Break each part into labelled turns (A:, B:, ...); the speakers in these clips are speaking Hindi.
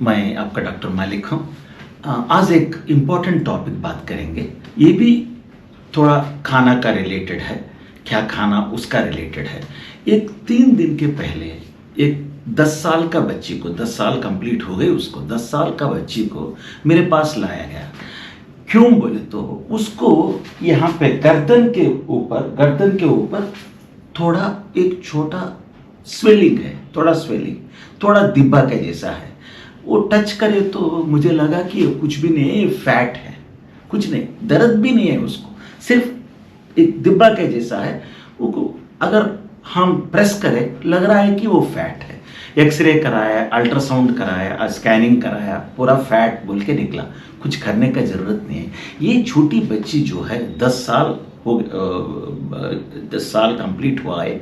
A: मैं आपका डॉक्टर मालिक हूँ। आज एक इम्पॉर्टेंट टॉपिक बात करेंगे। ये भी थोड़ा खाना का रिलेटेड है, क्या खाना उसका रिलेटेड है। एक 3 दिन के पहले एक 10 साल का बच्ची को, 10 साल कंप्लीट हो गए उसको, 10 साल का बच्ची को मेरे पास लाया गया। क्यों बोले तो उसको यहाँ पे गर्दन के ऊपर थोड़ा एक छोटा स्वेलिंग है, थोड़ा दिब्बा के जैसा है। वो टच करे तो मुझे लगा कि ये कुछ भी नहीं है, ये फैट है, कुछ नहीं, दर्द भी नहीं है उसको, सिर्फ एक दिब्बा के जैसा है। वो अगर हम प्रेस करें लग रहा है कि वो फैट है। एक्सरे कराया, अल्ट्रासाउंड कराया, स्कैनिंग कराया, पूरा फैट बोल के निकला। कुछ करने का जरूरत नहीं है। ये छोटी बच्ची जो है 10 साल कंप्लीट हुआ है,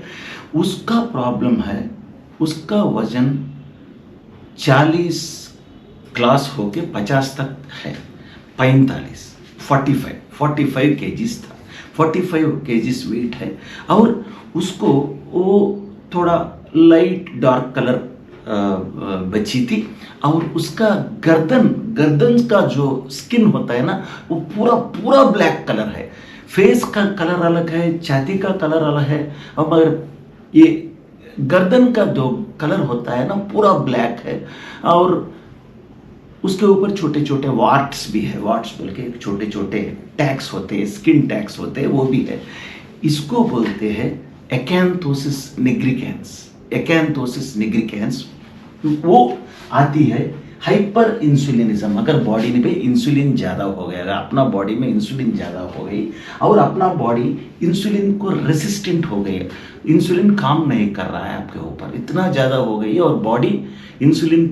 A: उसका प्रॉब्लम है, उसका वजन 40 क्लास होके 50 तक है, 45 केजीज था, 45 केजीज वेट है। और उसको वो थोड़ा लाइट डार्क कलर बची थी। और उसका गर्दन का जो स्किन होता है ना, वो पूरा ब्लैक कलर है। फेस का कलर अलग है, छाती का कलर अलग है, और मगर ये गर्दन का जो कलर होता है ना पूरा ब्लैक है। और उसके ऊपर छोटे छोटे वार्ट्स भी है, वार्ट्स बोल के छोटे छोटे टैग्स होते हैं, स्किन टैग्स होते हैं, वो भी है। इसको बोलते हैं एक्यांथोसिस निग्रिकेंस। वो आती है हाइपर इंसुलिनिज्म। अगर बॉडी में इंसुलिन ज़्यादा हो गया, अगर अपना बॉडी में इंसुलिन ज़्यादा हो गई और अपना बॉडी इंसुलिन को रेसिस्टेंट हो गई, इंसुलिन काम नहीं कर रहा है आपके ऊपर, इतना ज़्यादा हो गई और बॉडी इंसुलिन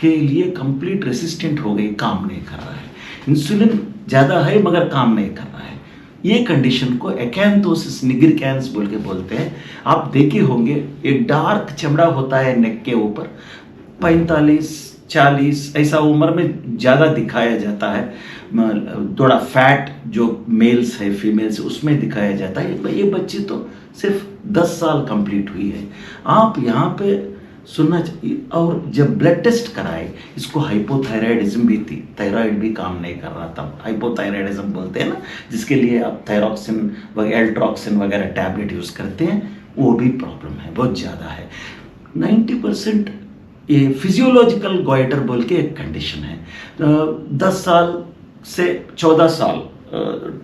A: के लिए कंप्लीट रेसिस्टेंट हो गई, काम नहीं कर रहा है, इंसुलिन ज़्यादा है मगर काम नहीं कर रहा है, ये कंडीशन को एक्यांथोसिस निग्रिकेंस बोल के बोलते हैं। आप देखे होंगे एक डार्क चमड़ा होता है नेक के ऊपर, 45-40 ऐसा उम्र में ज़्यादा दिखाया जाता है। थोड़ा फैट जो मेल्स है, फीमेल्स उसमें दिखाया जाता है। ये बच्ची तो सिर्फ 10 साल कंप्लीट हुई है। आप यहाँ पे सुनना चाहिए। और जब ब्लड टेस्ट कराए, इसको हाइपोथायराइडिज्म भी थी, थायराइड भी काम नहीं कर रहा था। हाइपोथायराइडिज्म बोलते हैं ना, जिसके लिए आप थायरॉक्सिन वगैरह, एल्ट्रॉक्सिन वगैरह टैबलेट यूज़ करते हैं, वो भी प्रॉब्लम है, बहुत ज़्यादा है। 90% ये फिजियोलॉजिकल गॉइटर बोल के एक कंडीशन है। 10 साल से 14 साल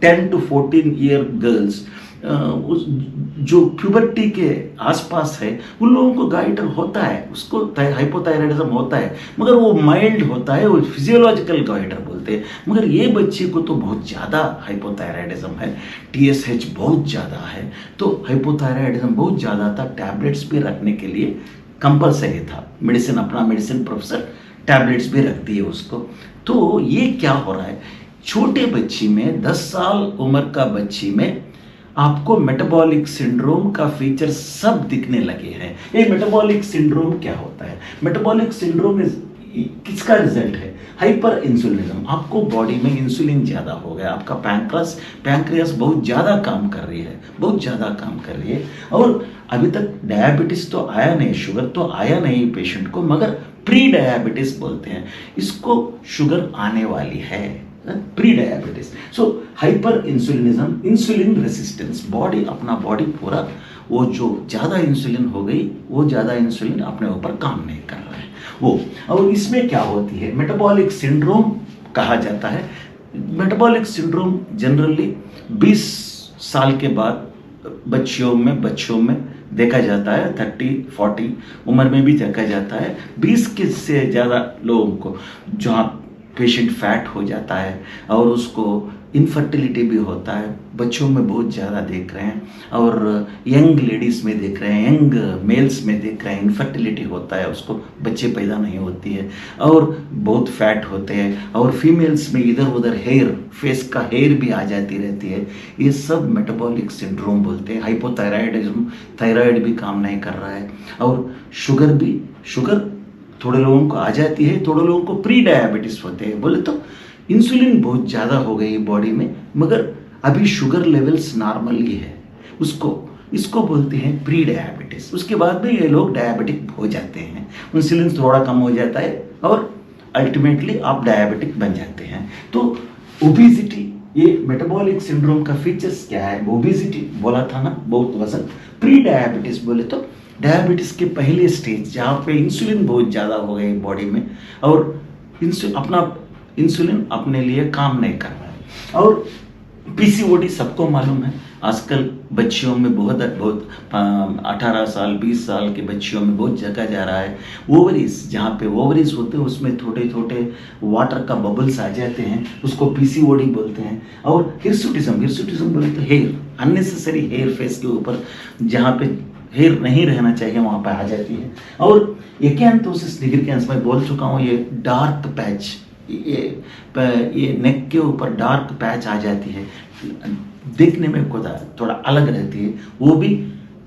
A: 10 to 14 ईयर गर्ल्स जो प्यूबर्टी के आसपास है, उन लोगों को गाइटर होता है, उसको हाइपोथायराइडिज्म होता है, मगर वो माइल्ड होता है, वो फिजियोलॉजिकल गाइटर बोलते हैं। मगर ये बच्चे को तो बहुत ज़्यादा हाइपोथायराइडिज्म है, TSH बहुत ज़्यादा है, तो हाइपोथायराइडिज्म बहुत ज़्यादा था। टैबलेट्स भी रखने के लिए कंपलसरी था, अपना मेडिसिन प्रोफेसर टैबलेट्स भी रख दिए उसको। तो ये क्या हो रहा है, छोटे बच्ची में, 10 साल उम्र का बच्ची में आपको मेटाबॉलिक सिंड्रोम का फीचर सब दिखने लगे हैं। ये मेटाबॉलिक सिंड्रोम क्या होता है? मेटाबॉलिक सिंड्रोम किसका रिजल्ट है? हाइपर इंसुलिनिज्म। आपको बॉडी में इंसुलिन ज़्यादा हो गया, आपका पैंक्रियास बहुत ज़्यादा काम कर रही है, और अभी तक डायबिटीज तो आया नहीं, शुगर तो आया नहीं पेशेंट को, मगर प्री डायबिटीज बोलते हैं इसको, शुगर आने वाली है, prediabetes. So hyperinsulinism, insulin resistance, अपना बॉडी पूरा, वो जो ज़्यादा इंसुलिन हो गई, वो ज़्यादा इंसुलिन अपने ऊपर काम नहीं कर रहा है वो। और इसमें क्या होती है, मेटाबॉलिक सिंड्रोम कहा जाता है। मेटाबॉलिक सिंड्रोम जनरली 20 साल के बाद बच्चियों में देखा जाता है, 30-40 उम्र में भी देखा जाता है। 20 के से ज़्यादा लोगों को जहाँ पेशेंट फैट हो जाता है और उसको इनफर्टिलिटी भी होता है, बच्चों में बहुत ज़्यादा देख रहे हैं, और यंग लेडीज़ में देख रहे हैं, यंग मेल्स में देख रहे हैं, इनफर्टिलिटी होता है, उसको बच्चे पैदा नहीं होती है, और बहुत फैट होते हैं, और फीमेल्स में इधर उधर फेस का हेयर भी आ जाती रहती है। ये सब मेटाबॉलिक सिंड्रोम बोलते हैं। हाइपोथायराइडिज्म, थायराइड भी काम नहीं कर रहा है, और शुगर थोड़े लोगों को आ जाती है, थोड़े लोगों को प्री डायबिटीज होते हैं। बोले तो इंसुलिन बहुत ज़्यादा हो गई बॉडी में, मगर अभी शुगर लेवल्स नॉर्मल ही है, उसको इसको बोलते हैं प्री डायबिटीज। उसके बाद में ये लोग डायबिटिक हो जाते हैं, इंसुलिन थोड़ा कम हो जाता है और अल्टीमेटली आप डायबिटिक बन जाते हैं। तो ओबेसिटी, ये मेटाबॉलिक सिंड्रोम का फीचर्स क्या है? ओबेसिटी बोला था ना, बहुत वजन। प्री डायबिटीज बोले तो डायबिटीज के पहले स्टेज जहाँ पे इंसुलिन बहुत ज़्यादा हो गई बॉडी में और इंसुलिन अपने लिए काम नहीं कर रहा है। और पीसीओडी सबको मालूम है, आजकल बच्चियों में बहुत 18 साल 20 साल के बच्चियों में बहुत जगह जा रहा है। ओवरीज, जहाँ पे ओवरीज होते हैं उसमें छोटे छोटे वाटर का बबल्स आ जाते हैं, उसको पीसीओडी बोलते हैं। और हिर्सुटिज्म बोले तो हेयर, अननेसेसरी हेयर फेस के ऊपर, जहाँ पे हेयर नहीं रहना चाहिए वहाँ पे आ जाती है। और एक्यांथोसिस निग्रिकेंस मैं बोल चुका हूँ, ये डार्क पैच, ये नेक के ऊपर डार्क पैच आ जाती है, देखने में थोड़ा अलग रहती है, वो भी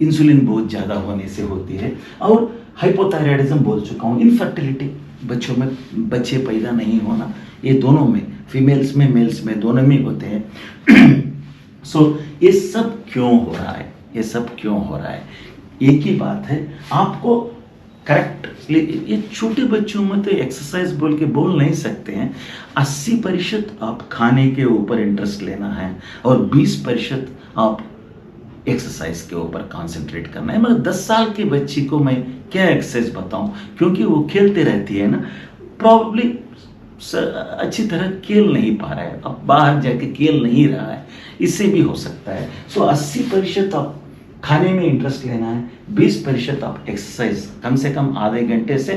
A: इंसुलिन बहुत ज़्यादा होने से होती है। और हाइपोथायराइडिज्म बोल चुका हूँ, इनफर्टिलिटी, बच्चों में बच्चे पैदा नहीं होना, ये दोनों में, फीमेल्स में मेल्स में दोनों में होते हैं। सो ये सब क्यों हो रहा है? ये सब क्यों हो रहा है? एक ही बात है, आपको करेक्ट, ये छोटे बच्चों में तो एक्सरसाइज बोल के बोल नहीं सकते हैं। 80% आप खाने के ऊपर इंटरेस्ट लेना है और 20% आप एक्सरसाइज के ऊपर कंसंट्रेट करना है। मगर 10 साल के बच्ची को मैं क्या एक्सरसाइज बताऊं, क्योंकि वो खेलते रहती है ना, प्रॉब्ली अच्छी तरह खेल नहीं पा रहा है, अब बाहर जाके खेल नहीं रहा है, इससे भी हो सकता है। सो 80% आप खाने में इंटरेस्ट लेना है, 20% आप एक्सरसाइज, कम से कम आधे घंटे से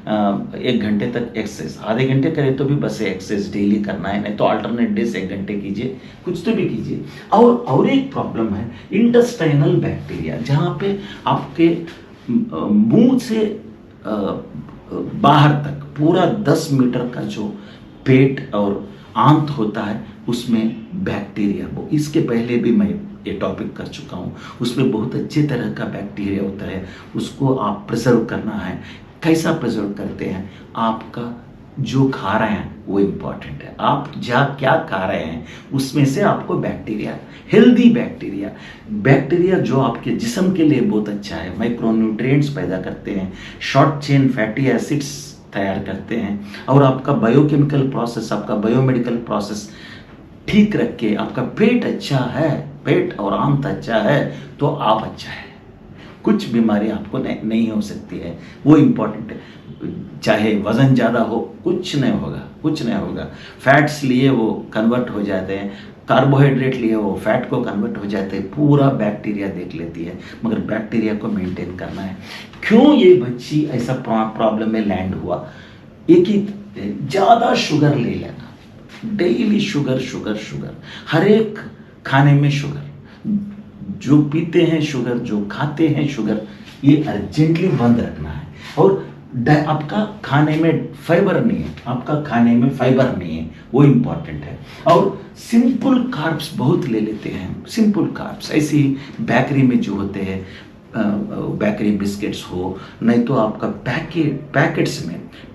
A: 1 घंटे तक एक्सरसाइज, आधे घंटे करें तो भी बस एक्सरसाइज डेली करना है, नहीं तो अल्टरनेट डेज 1 घंटे कीजिए, कुछ तो भी कीजिए। और एक प्रॉब्लम है इंटेस्टाइनल बैक्टीरिया, जहाँ पे आपके मुंह से बाहर तक पूरा 10 मीटर का जो पेट और आंत होता है उसमें बैक्टीरिया, वो इसके पहले भी मैं ये टॉपिक कर चुका हूँ, उसमें बहुत अच्छे तरह का बैक्टीरिया होता है, उसको आप प्रिजर्व करना है। कैसा प्रिजर्व करते हैं? आपका जो खा रहे हैं वो इम्पॉर्टेंट है, आप क्या खा रहे हैं उसमें से आपको बैक्टीरिया, हेल्दी बैक्टीरिया जो आपके जिस्म के लिए बहुत अच्छा है, माइक्रोन्यूट्रिएंट्स पैदा करते हैं, शॉर्ट चेन फैटी एसिड्स तैयार करते हैं, और आपका बायोकेमिकल प्रोसेस, आपका बायोमेडिकल प्रोसेस ठीक रख के आपका पेट अच्छा है, पेट और आंत अच्छा है तो आप अच्छा है, कुछ बीमारी आपको नहीं हो सकती है, वो इम्पोर्टेंट है। चाहे वजन ज़्यादा हो, कुछ नहीं होगा। फैट्स लिए वो कन्वर्ट हो जाते हैं, कार्बोहाइड्रेट लिए वो फैट को कन्वर्ट हो जाते हैं, पूरा बैक्टीरिया देख लेती है, मगर बैक्टीरिया को मेंटेन करना है। क्यों ये बच्ची ऐसा प्रॉब्लम में लैंड हुआ? एक ही, ज़्यादा शुगर ले लेना, डेली शुगर, हर एक खाने में शुगर, जो पीते हैं शुगर, जो खाते हैं शुगर, ये अर्जेंटली बंद रखना है। और आपका खाने में फाइबर नहीं है, वो इम्पॉर्टेंट है। और सिंपल कार्ब्स बहुत ले लेते हैं, सिंपल कार्ब्स, ऐसे ही बेकरी में जो होते हैं, बेकरी बिस्किट्स हो, नहीं तो आपका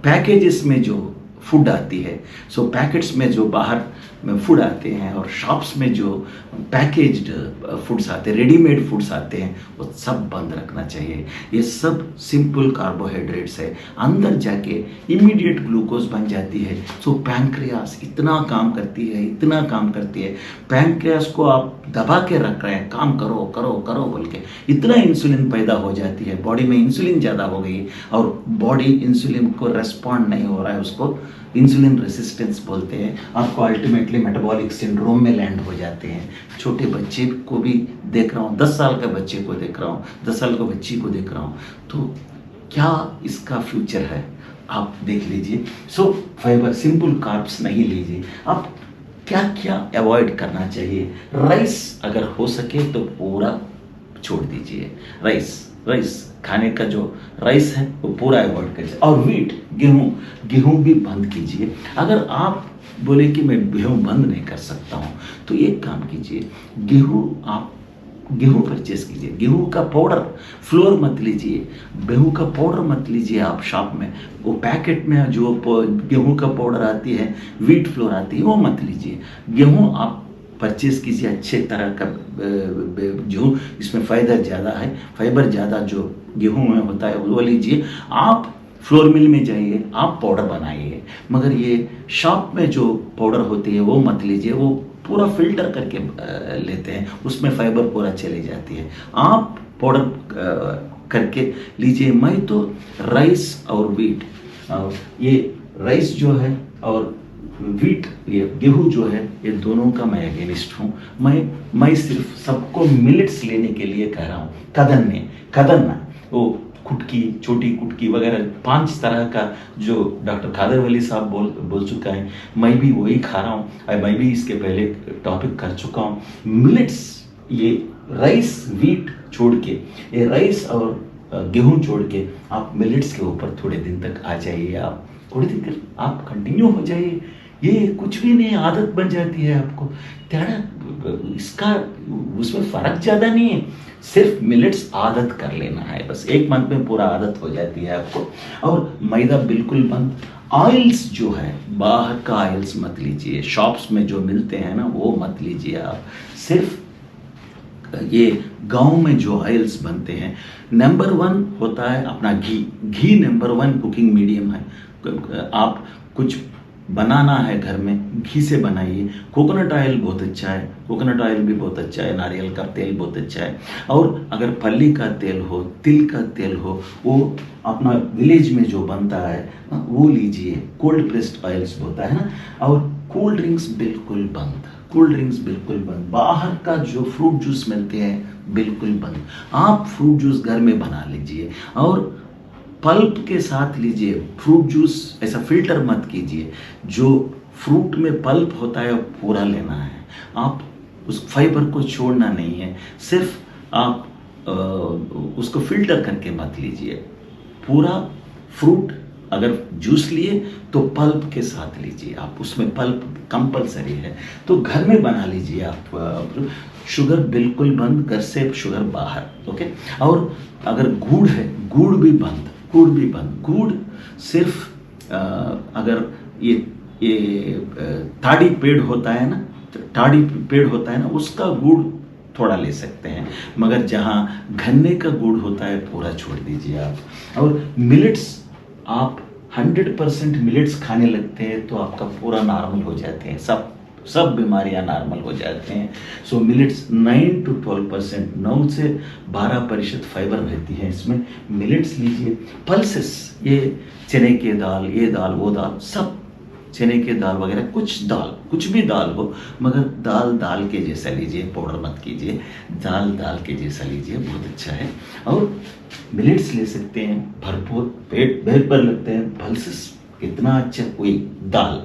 A: पैकेजेस में जो फूड आती है, सो पैकेट्स में जो बाहर में फूड आते हैं और शॉप्स में जो पैकेज्ड फूड्स आते हैं, रेडीमेड फूड्स आते हैं, वो सब बंद रखना चाहिए। ये सब सिंपल कार्बोहाइड्रेट्स है, अंदर जाके इमीडिएट ग्लूकोज बन जाती है। सो पैंक्रियास इतना काम करती है, पैंक्रियास को आप दबा के रख रहे हैं, काम करो बोल के, इतना इंसुलिन पैदा हो जाती है, बॉडी में इंसुलिन ज़्यादा हो गई और बॉडी इंसुलिन को रेस्पॉन्ड नहीं हो रहा है, उसको इंसुलिन रेसिस्टेंस बोलते हैं। आपको अल्टीमेटली मेटाबॉलिक सिंड्रोम में लैंड हो जाते हैं। छोटे बच्चे को भी देख रहा हूँ, 10 साल के बच्चे को देख रहा हूँ, 10 साल के बच्ची को देख रहा हूँ, तो क्या इसका फ्यूचर है आप देख लीजिए। सो फाइबर, सिंपल कार्ब्स नहीं लीजिए। आप क्या क्या अवॉइड करना चाहिए? राइस अगर हो सके तो पूरा छोड़ दीजिए, राइस खाने का जो राइस है वो पूरा अवॉइड करिए। और व्हीट, गेहूं भी बंद कीजिए। अगर आप बोले कि मैं गेहूं बंद नहीं कर सकता हूं, तो एक काम कीजिए, गेहूं परचेस कीजिए। गेहूं का पाउडर, फ्लोर मत लीजिए, गेहूं का पाउडर मत लीजिए आप शॉप में, वो पैकेट में जो गेहूं का पाउडर आती है, व्हीट फ्लोर आती है, वो मत लीजिए। गेहूं आप परचेज कीजिए अच्छे तरह का जो इसमें फ़ायदा ज़्यादा है, फाइबर ज़्यादा जो गेहूं में होता है वो लीजिए। आप फ्लोर मिल में जाइए, आप पाउडर बनाइए, मगर ये शॉप में जो पाउडर होती है वो मत लीजिए, वो पूरा फिल्टर करके लेते हैं, उसमें फाइबर पूरा चली जाती है। आप पाउडर करके लीजिए। मैं तो राइस और वीट, ये राइस जो है और वीट, ये गेहूं जो है, ये दोनों का मैं अगेंस्ट हूँ। मैं सिर्फ सबको मिलेट्स लेने के लिए कह रहा हूँ। कदन ना वो कुटकी, छोटी कुटकी वगैरह 5 तरह का जो डॉक्टर खादर वली साहब बोल चुका है, मैं भी वही खा रहा हूँ। मैं भी इसके पहले टॉपिक कर चुका हूँ। मिलेट्स, ये राइस वीट छोड़ के, ये राइस और गेहूं छोड़ के आप मिलेट्स के ऊपर थोड़े दिन तक आ जाइए। आप थोड़ी दिन आप कंटिन्यू हो जाइए, ये कुछ भी नहीं, आदत बन जाती है आपको। त्याड़ा इसका उसमें फर्क ज़्यादा नहीं है, सिर्फ मिलेट्स आदत कर लेना है बस। 1 मंथ में पूरा आदत हो जाती है आपको। और मैदा बिल्कुल बंद। ऑयल्स जो है, बाहर का ऑयल्स मत लीजिए, शॉप्स में जो मिलते हैं ना वो मत लीजिए आप। सिर्फ ये गांव में जो ऑयल्स बनते हैं, नंबर 1 होता है अपना घी नंबर 1 कुकिंग मीडियम है। आप कुछ बनाना है घर में, घी से बनाइए। कोकोनट ऑयल बहुत अच्छा है, कोकोनट ऑयल भी बहुत अच्छा है, नारियल का तेल बहुत अच्छा है। और अगर फली का तेल हो, तिल का तेल हो, वो अपना विलेज में जो बनता है वो लीजिए। कोल्ड प्रेस्ड ऑयल्स होता है ना। और कोल्ड ड्रिंक्स बिल्कुल बंद, कोल्ड ड्रिंक्स बिल्कुल बंद। बाहर का जो फ्रूट जूस मिलते हैं बिल्कुल बंद। आप फ्रूट जूस घर में बना लीजिए और पल्प के साथ लीजिए। फ्रूट जूस ऐसा फिल्टर मत कीजिए, जो फ्रूट में पल्प होता है वो पूरा लेना है। आप उस फाइबर को छोड़ना नहीं है, सिर्फ आप उसको फिल्टर करके मत लीजिए। पूरा फ्रूट अगर जूस लिए तो पल्प के साथ लीजिए आप, उसमें पल्प कंपलसरी है। तो घर में बना लीजिए आप। शुगर बिल्कुल बंद, घर से शुगर बाहर, ओके। और अगर गुड़ है, गुड़ भी बंद। गुड़ सिर्फ अगर ये ताड़ी पेड़ होता है ना, उसका गुड़ थोड़ा ले सकते हैं, मगर जहाँ गन्ने का गुड़ होता है पूरा छोड़ दीजिए आप। और मिलेट्स, आप 100% मिलेट्स खाने लगते हैं तो आपका पूरा नॉर्मल हो जाते हैं, सब बीमारियां नॉर्मल हो जाते हैं। सो मिलेट्स 9 to 12%, 9 से 12% फाइबर रहती है इसमें। मिलेट्स लीजिए। पल्सेस, ये चने के दाल, ये दाल वो दाल, सब चने के दाल वगैरह, कुछ भी दाल हो, मगर दाल के जैसा लीजिए, पाउडर मत कीजिए। दाल के जैसा लीजिए, बहुत अच्छा है। और मिलेट्स ले सकते हैं, भरपूर पेट भर लगते हैं। पल्सेस इतना अच्छा, कोई दाल,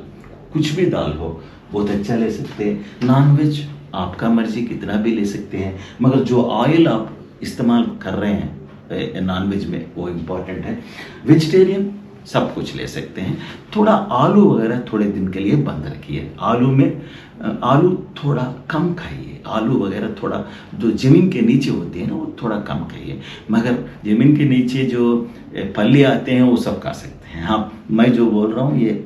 A: कुछ भी दाल हो, बहुत अच्छा ले सकते हैं। नॉनवेज आपका मर्जी कितना भी ले सकते हैं, मगर जो ऑयल आप इस्तेमाल कर रहे हैं नॉनवेज में वो इम्पोर्टेंट है। वेजिटेरियन सब कुछ ले सकते हैं। थोड़ा आलू वगैरह थोड़े दिन के लिए बंद रखिए। आलू थोड़ा कम खाइए। आलू वगैरह थोड़ा जो ज़मीन के नीचे होती है ना वो थोड़ा कम खाइए, मगर ज़मीन के नीचे जो फली आते हैं वो सब खा सकते हैं। हाँ, मैं जो बोल रहा हूँ ये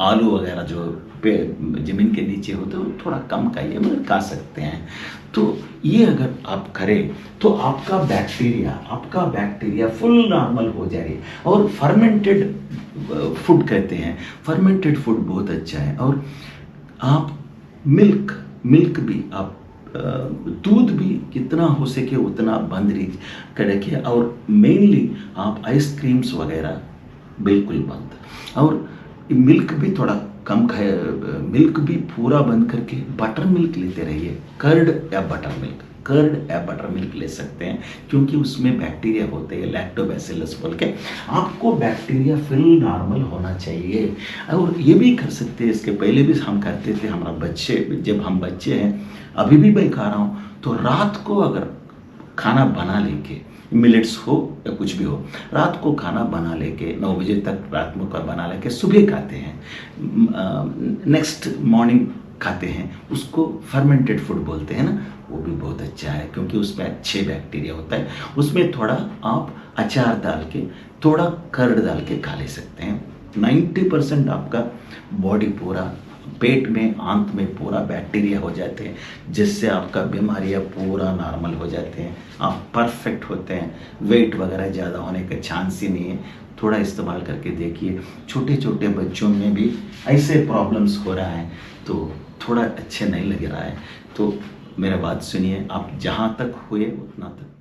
A: आलू वगैरह जो ज़मीन के नीचे होते हैं वो थोड़ा कम खाइए, मगर खा सकते हैं। तो ये अगर आप करें तो आपका बैक्टीरिया फुल नॉर्मल हो जाए। और फर्मेंटेड फूड कहते हैं, फर्मेंटेड फूड बहुत अच्छा है। और आप मिल्क भी, आप दूध भी कितना हो सके उतना बंद रखिए। और मेनली आप आइसक्रीम्स वगैरह बिल्कुल बंद। और मिल्क भी थोड़ा कम खाए, मिल्क भी पूरा बंद करके बटर मिल्क लेते रहिए। कर्ड या बटर मिल्क ले सकते हैं, क्योंकि उसमें बैक्टीरिया होते हैं, लैक्टोबैसिलस बोल के। आपको बैक्टीरिया फिल नॉर्मल होना चाहिए। और ये भी कर सकते हैं, इसके पहले भी हम करते थे। जब हम बच्चे हैं, अभी भी मैं खा रहा हूँ, तो रात को अगर खाना बना लेके, मिलेट्स हो या कुछ भी हो, रात को खाना बना लेके 9 बजे तक रात में बना लेके सुबह खाते हैं, नेक्स्ट मॉर्निंग खाते हैं, उसको फर्मेंटेड फूड बोलते हैं ना, वो भी बहुत अच्छा है, क्योंकि उसमें अच्छे बैक्टीरिया होता है। उसमें थोड़ा आप अचार डाल के, थोड़ा कर्ड डाल के खा ले सकते हैं। 90% आपका बॉडी पूरा पेट में आंत में पूरा बैक्टीरिया हो जाते हैं, जिससे आपका बीमारियां पूरा नॉर्मल हो जाते हैं, आप परफेक्ट होते हैं, वेट वगैरह ज़्यादा होने का चांस ही नहीं है। थोड़ा इस्तेमाल करके देखिए। छोटे छोटे बच्चों में भी ऐसे प्रॉब्लम्स हो रहा है तो थोड़ा अच्छे नहीं लग रहा है, तो मेरा बात सुनिए, आप जहाँ तक हुए उतना तक